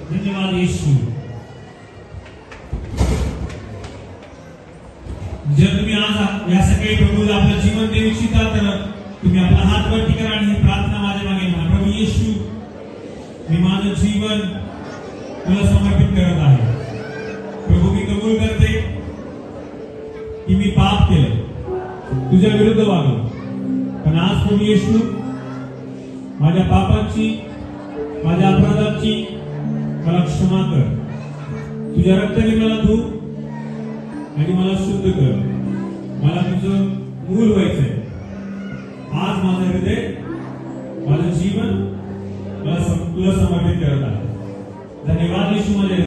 धन्यवाद येशू। जर तुम्ही आज या सकाळी प्रभूला आपलं जीवन देऊ इच्छिता तर तुम्ही आपला हात वरती करा आणि ही प्रार्थना माझ्या मागे म्हणा। प्रभू येशू, मी माझं जीवन तुला समर्पित करत आहे। प्रभू, मी कबूल करते की मी पाप केलं, तुझ्या विरुद्ध वागलो, पण आज प्रभू येशू माझ्या पापाची, माझ्या अपराधाची मला क्षमा कर। तुझ्या रक्ताने मला धु आणि मला शुद्ध कर। मला तुझं मूल व्हायचंय। आज माझं हृदय, माझं जीवन तुला समर्पित करत आहे। धन्यवाद येशू। माझ्या